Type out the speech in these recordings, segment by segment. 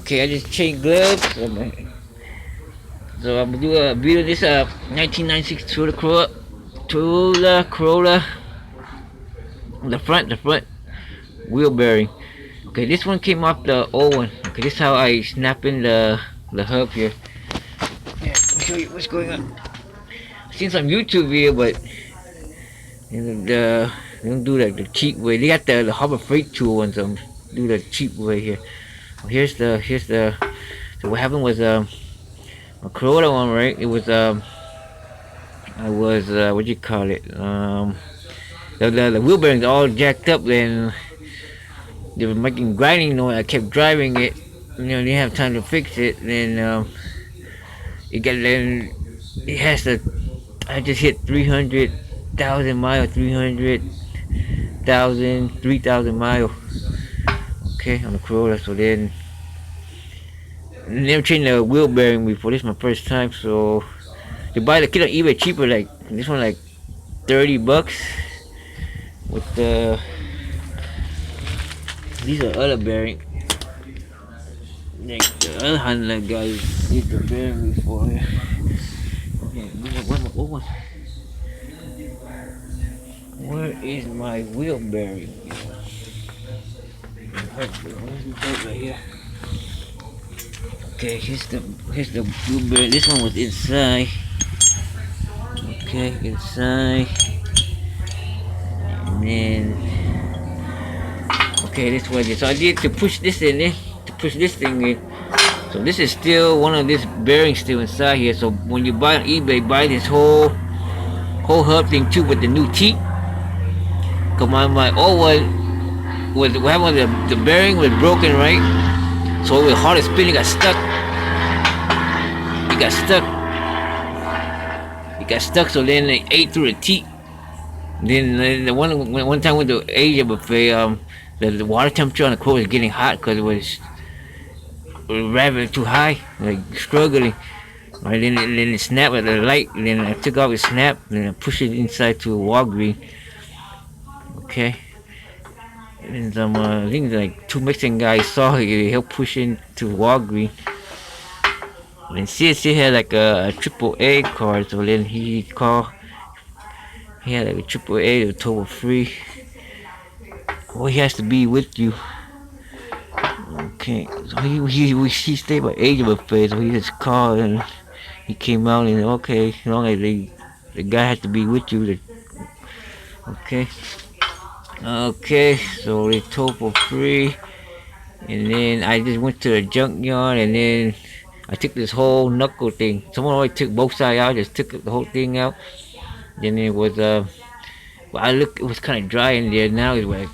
Okay, I just changed gloves. So I'm gonna do a video of this 1996 Corolla, the front wheel bearing. Okay, this one came off the old one. Okay, this is how I snap in the hub here. Yeah, let me show you what's going on. I've seen some YouTube video, but they don't do like the cheap way. They got the Harbor Freight tool ones. Do the cheap way here. Here's the. So what happened was a Corolla one, right? It was I was what do you call it? The wheel bearings all jacked up, and they were making grinding noise. I kept driving it. Didn't have time to fix it. Then it has to. I just hit 300,000 miles, 3,000 miles. Okay, on the Corolla. So then, I never changed the wheel bearing before. This is my first time. So you buy the kit on eBay cheaper. Like this one, like $30. With these are other bearing. Like the other handler guys did the bearing before. Where is my wheel bearing? Right here. Okay, here's the wheel bearing. This one was inside. Okay, inside. And then okay, this was it. So I did to push this in there, to push this thing in. So this is still one of this bearing still inside here. So when you buy on eBay, buy this whole hub thing too with the new teeth. Cause my old one was what happened was the bearing was broken, right? So it was hard to spin. It got stuck. So then it ate through the teeth. Then the one time with the Asia buffet, the water temperature on the coat was getting hot because it was rather too high, like struggling. Right, then it snapped at the light. Then I took off the snap, then I pushed it inside to a Walgreens. Okay, and some I think like two Mexican guys saw it. They helped push into Walgreens. And CSC had like a AAA card, so then he called. He had like a AAA, the total free. Well, he has to be with you. Okay, so he stayed by Asia buffet, so he just called and he came out and okay, as long as the guy has to be with you. Okay, so they told for free, and then I just went to the junkyard and then I took this whole knuckle thing. Someone already took both sides out, just took the whole thing out. Then it was well, it was kind of dry in there. Now it's like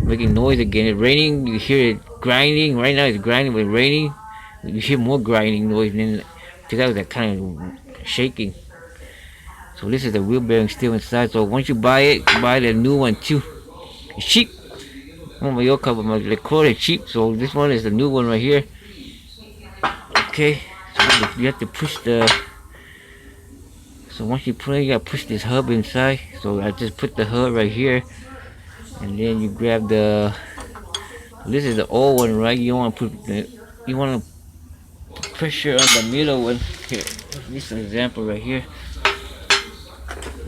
making noise again. It's raining. You hear it grinding. Right now it's grinding, but raining. You hear more grinding noise. And then because I was like kind of shaking. So this is the wheel bearing still inside. So once you buy it, buy the new one too. It's cheap. My yoke cover, my Corolla is cheap. So this one is the new one right here. Okay. So you have to push the. So once you put it, you gotta push this hub inside. So I just put the hub right here, and then you grab the. This is the old one, right? You want to put pressure on the middle one. Here, this is an example right here.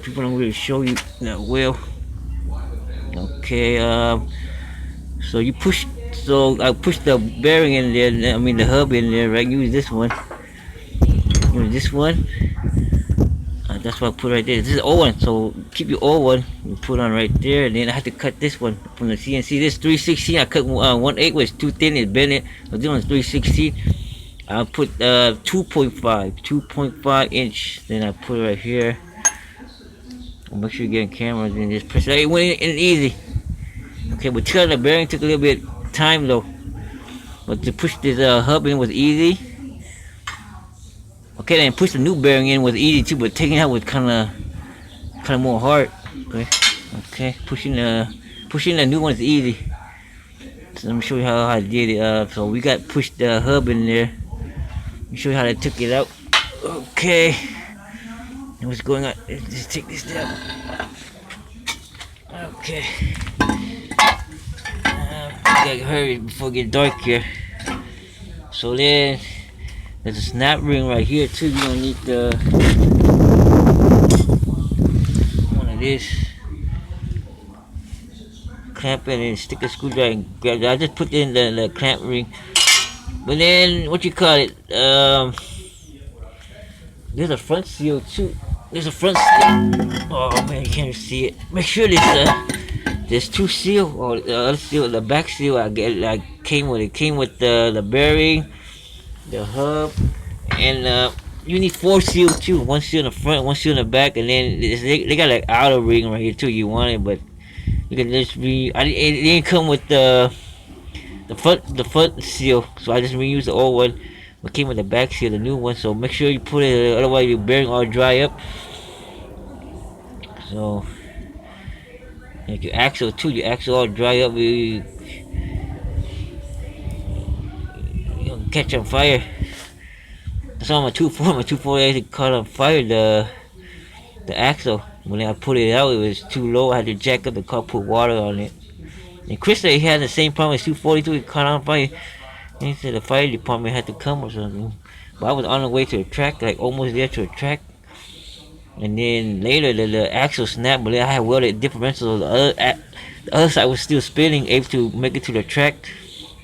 People don't really show you that well. Okay, so you push. So I push the bearing in there. I mean the hub in there, right? Use this one. Use this one. That's what I put right there. This is the old one, so keep your old one. You put on right there, and then I had to cut this one from the CNC. This 316, I cut 1/8 was too thin. It bent it. So this one's 316. I put 2.5 inch. Then I put it right here. Make sure you get in camera, and just press it. It went in easy. Okay, but cutting the bearing took a little bit time though. But to push this hub in was easy. Okay, then push the new bearing in was easy too, but taking it out was kind of more hard. Okay, pushing the new one is easy. So let me show you how I did it. So we got pushed the hub in there. Let me show you how I took it out. Okay, and what's going on? Let's just take this down. Okay, I gotta hurry before it gets dark here. So then there's a snap ring right here too. You don't need the one of this. Clamp it and stick a screwdriver and grab it. I just put in the clamp ring. But then what you call it? There's a front seal too. There's a front seal. Oh man, you can't see it. Make sure there's two seal or the other seal, the back seal. I came with it. Came with the bearing, the hub, and you need four seals too. One seal in the front, one seal in the back, and then they got like outer ring right here too. You want it, but you can just be. It didn't come with the front seal, so I just reused the old one. But came with the back seal, the new one. So make sure you put it, otherwise your bearing all dry up. So like your axle too, your axle all dry up. You catch on fire. That's on my 240. My 240 caught on fire. The axle. When I put it out, it was too low. I had to jack up the car, put water on it. And Chris said he had the same problem with 242. He caught on fire. And he said the fire department had to come or something. But I was on the way to the track, like almost there to the track. And then later the axle snapped, but I had welded differentials. The other side was still spinning, able to make it to the track.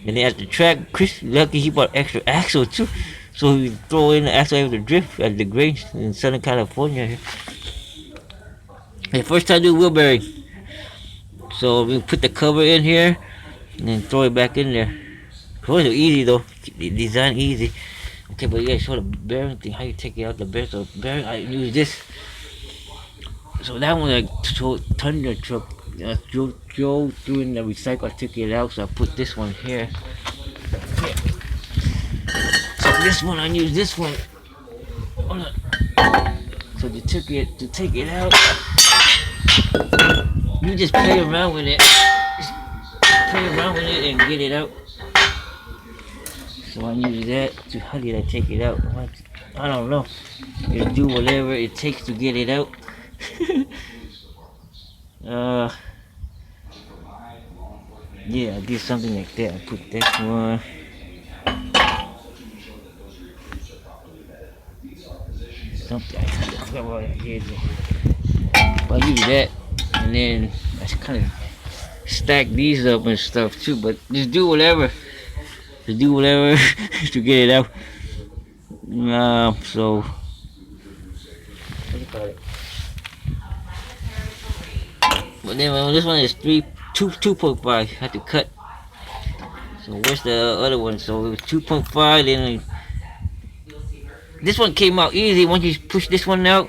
And then at the track, Chris lucky he bought extra axle too. So he throw in the axle able to drift at the Grange in Southern California. The first time I do wheel bearing. So we put the cover in here and then throw it back in there. It was easy though. Design easy. Okay, but yeah, show the bearing thing, how you take it out the bearing. So bearing, I use this. So that one I turned the truck, drove through in the recycle, I took it out, so I put this one here. So this one, I use this one. So to take it out, you just play around with it. Just play around with it and get it out. So I use that to, how did I take it out? I don't know. You do whatever it takes to get it out. Yeah, I did something like that. I put this one. Something, I forgot what I did. But I use that, and then I kind of stack these up and stuff too. But just do whatever. Just do whatever to get it out. So what do you call it? But then this one is 2.5. I had to cut. So where's the other one? So it was 2.5. Then this one came out easy. Once you push this one out,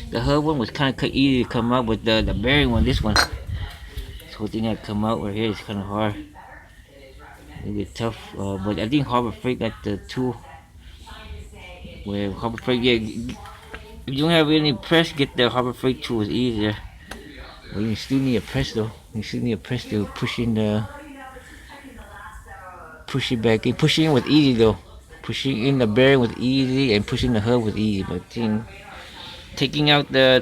the hub one was kind of easy to come out. But the bearing one, this one, this whole thing had come out right here. It's kind of hard. A little bit tough. But I think Harbor Freight got the tool. Where Harbor Freight, yeah, if you don't have any press, get the Harbor Freight tool, is easier. But you still need a press though. You still need a press to push it back in. Pushing in was easy though. Pushing in the bearing was easy, and pushing the hub was easy. But taking out the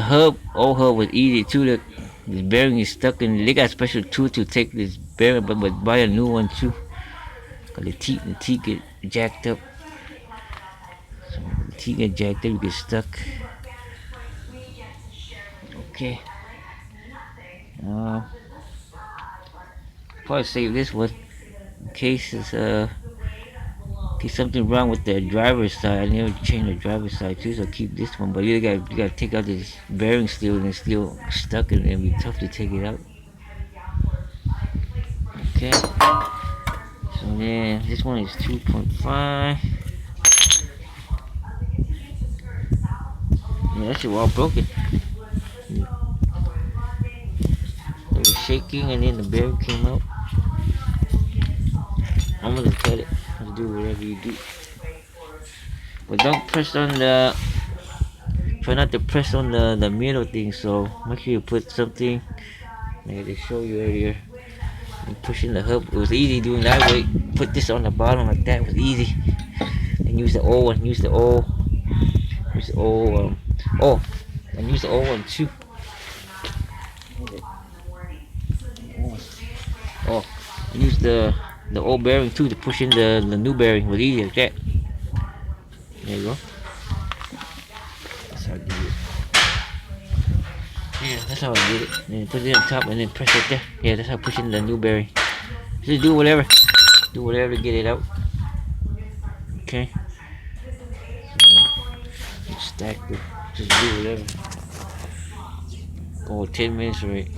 hub, old hub was easy too. The bearing is stuck, and they got a special tool to take this bearing, but buy a new one too. Cause the teeth get jacked up. So the teeth get jacked up, you get stuck. Okay. Probably save this one in case something wrong with the driver's side. I never changed the driver's side too, so keep this one. But you gotta take out this bearing still, and it's still stuck, and it'll be tough to take it out. Okay. So then this one is 2.5. Yeah, that shit was all broken. It was shaking, and then the bearing came out. I'm gonna cut it. Just do whatever you do. But don't press on try not to press on the middle thing, so make sure you put something like they show you earlier. And pushing the hub, it was easy doing that way. Put this on the bottom like that, it was easy. And use the old one, use the old and use the old one too. Oh, and use the old bearing too to push in the new bearing with easy like that. There you go. That's how I do it. Yeah, that's how I did it. Then put it on top and then press it there. Yeah, that's how I push in the new bearing. Just do whatever. Do whatever to get it out. Okay. So just stack it. Just do whatever. Oh, 10 minutes right.